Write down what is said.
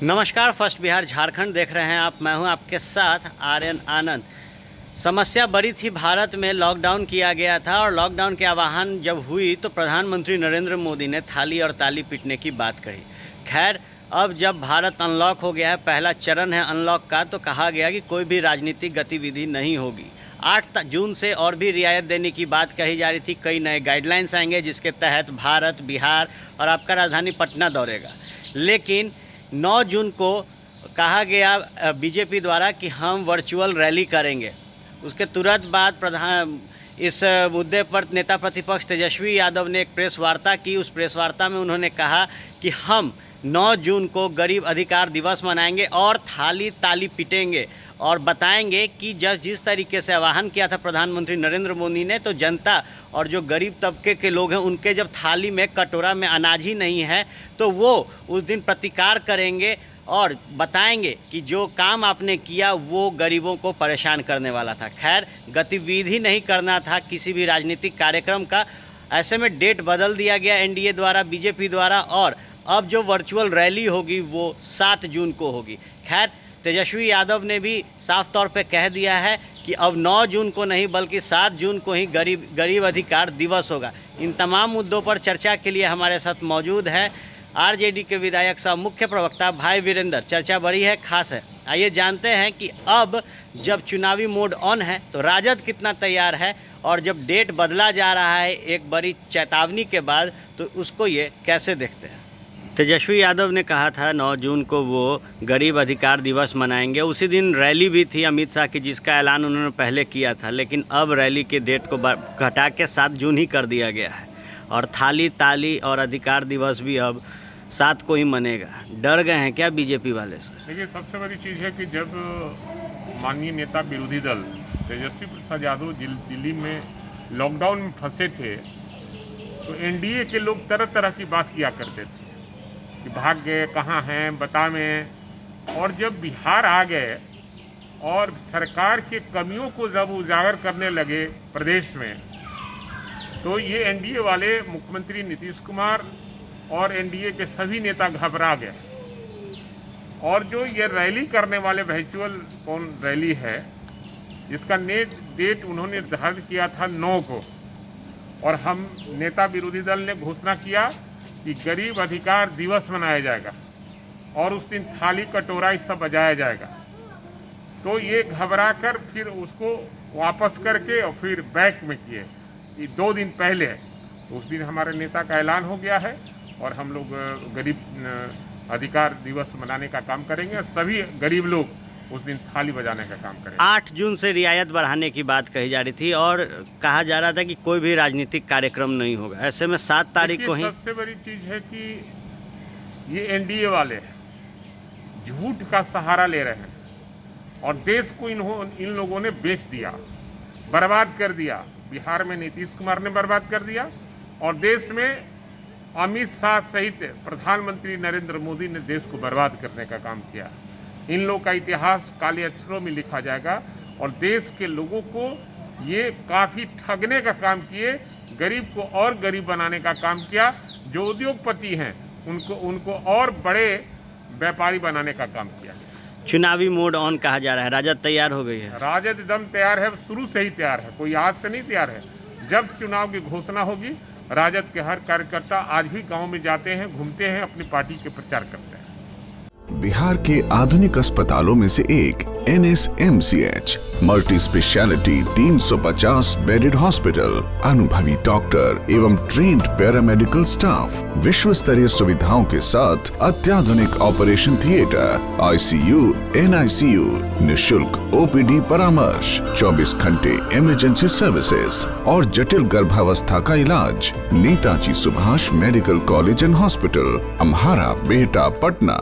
नमस्कार, फर्स्ट बिहार झारखंड देख रहे हैं आप। मैं हूं आपके साथ आर्यन आनंद। समस्या बड़ी थी, भारत में लॉकडाउन किया गया था और लॉकडाउन के आह्वान जब हुई तो प्रधानमंत्री नरेंद्र मोदी ने थाली और ताली पीटने की बात कही। खैर, अब जब भारत अनलॉक हो गया है, पहला चरण है अनलॉक का, तो कहा गया कि कोई भी राजनीतिक गतिविधि नहीं होगी। 8 जून से और भी रियायत देने की बात कही जा रही थी। कई नए गाइडलाइंस आएंगे जिसके तहत भारत, बिहार और आपका राजधानी पटना दौड़ेगा। लेकिन 9 जून को कहा गया बीजेपी द्वारा कि हम वर्चुअल रैली करेंगे। उसके तुरंत बाद इस मुद्दे पर नेता प्रतिपक्ष तेजस्वी यादव ने एक प्रेस वार्ता की। उस प्रेस वार्ता में उन्होंने कहा कि हम 9 जून को गरीब अधिकार दिवस मनाएंगे और थाली ताली पीटेंगे और बताएंगे कि जब जिस तरीके से आह्वान किया था प्रधानमंत्री नरेंद्र मोदी ने, तो जनता और जो गरीब तबके के लोग हैं उनके जब थाली में कटोरा में अनाज ही नहीं है तो वो उस दिन प्रतिकार करेंगे और बताएंगे कि जो काम आपने किया वो गरीबों को परेशान करने वाला था। खैर, गतिविधि नहीं करना था किसी भी राजनीतिक कार्यक्रम का। ऐसे में डेट बदल दिया गया एनडीए द्वारा, बीजेपी द्वारा, और अब जो वर्चुअल रैली होगी वो 7 जून को होगी। खैर, तेजस्वी यादव ने भी साफ तौर पे कह दिया है कि अब 9 जून को नहीं बल्कि 7 जून को ही गरीब अधिकार दिवस होगा। इन तमाम मुद्दों पर चर्चा के लिए हमारे साथ मौजूद है आरजेडी के विधायक सह मुख्य प्रवक्ता भाई वीरेंद्र। चर्चा बड़ी है, खास है। आइए जानते हैं कि अब जब चुनावी मोड ऑन है तो राजद कितना तैयार है और जब डेट बदला जा रहा है एक बड़ी चेतावनी के बाद, तो उसको ये कैसे देखते हैं। तेजस्वी यादव ने कहा था 9 जून को वो गरीब अधिकार दिवस मनाएंगे। उसी दिन रैली भी थी अमित शाह की, जिसका ऐलान उन्होंने पहले किया था, लेकिन अब रैली के डेट को घटा के 7 जून ही कर दिया गया है और थाली ताली और अधिकार दिवस भी अब 7 को ही मनेगा। डर गए हैं क्या बीजेपी वाले से? देखिए, सबसे बड़ी चीज़ है कि जब माननीय नेता विरोधी दल तेजस्वी प्रसाद यादव दिल्ली में लॉकडाउन में फंसे थे तो एनडीए के लोग तरह तरह की बात किया करते थे कि भाग गए, कहाँ हैं, बतावें। और जब बिहार आ गए और सरकार के कमियों को जब उजागर करने लगे प्रदेश में, तो ये एनडीए वाले मुख्यमंत्री नीतीश कुमार और एनडीए के सभी नेता घबरा गए। और जो ये रैली करने वाले वर्चुअल कौन रैली है, इसका डेट उन्होंने निर्धारित किया था 9 को, और हम नेता विरोधी दल ने घोषणा किया कि गरीब अधिकार दिवस मनाया जाएगा और उस दिन थाली कटोरा ये सब बजाया जाएगा। तो ये घबरा कर फिर उसको वापस करके और फिर बैक में किए। ये 2 दिन पहले उस दिन हमारे नेता का ऐलान हो गया है और हम लोग गरीब अधिकार दिवस मनाने का काम करेंगे और सभी गरीब लोग उस दिन थाली बजाने का काम करेंगे। 8 जून से रियायत बढ़ाने की बात कही जा रही थी और कहा जा रहा था कि कोई भी राजनीतिक कार्यक्रम नहीं होगा। ऐसे में 7 तारीख को ही सबसे बड़ी चीज़ है कि ये एनडीए वाले झूठ का सहारा ले रहे हैं और देश को इन लोगों ने बेच दिया, बर्बाद कर दिया। बिहार में नीतीश कुमार ने बर्बाद कर दिया और देश में अमित शाह सहित प्रधानमंत्री नरेंद्र मोदी ने देश को बर्बाद करने का काम किया। इन लोगों का इतिहास काले अक्षरों में लिखा जाएगा और देश के लोगों को ये काफ़ी ठगने का काम किए, गरीब को और गरीब बनाने का काम किया। जो उद्योगपति हैं उनको और बड़े व्यापारी बनाने का काम किया। चुनावी मोड ऑन कहा जा रहा है, राजद तैयार हो गई है। राजद एकदम तैयार है, शुरू से ही तैयार है, कोई आज से नहीं तैयार है। जब चुनाव की घोषणा होगी, राजद के हर कार्यकर्ता आज भी गाँव में जाते हैं, घूमते हैं, अपनी पार्टी के प्रचार करते हैं। बिहार के आधुनिक अस्पतालों में से एक NSMCH multi speciality 350 bedded hospital, अनुभवी डॉक्टर एवं ट्रेन्ड पैरामेडिकल स्टाफ, विश्व स्तरीय सुविधाओं के साथ अत्याधुनिक ऑपरेशन थिएटर, ICU, NICU, निशुल्क OPD परामर्श, 24 घंटे इमरजेंसी सर्विसेज और जटिल गर्भावस्था का इलाज। Netaji Subhash medical college and hospital, Amhara, Bihta, Patna.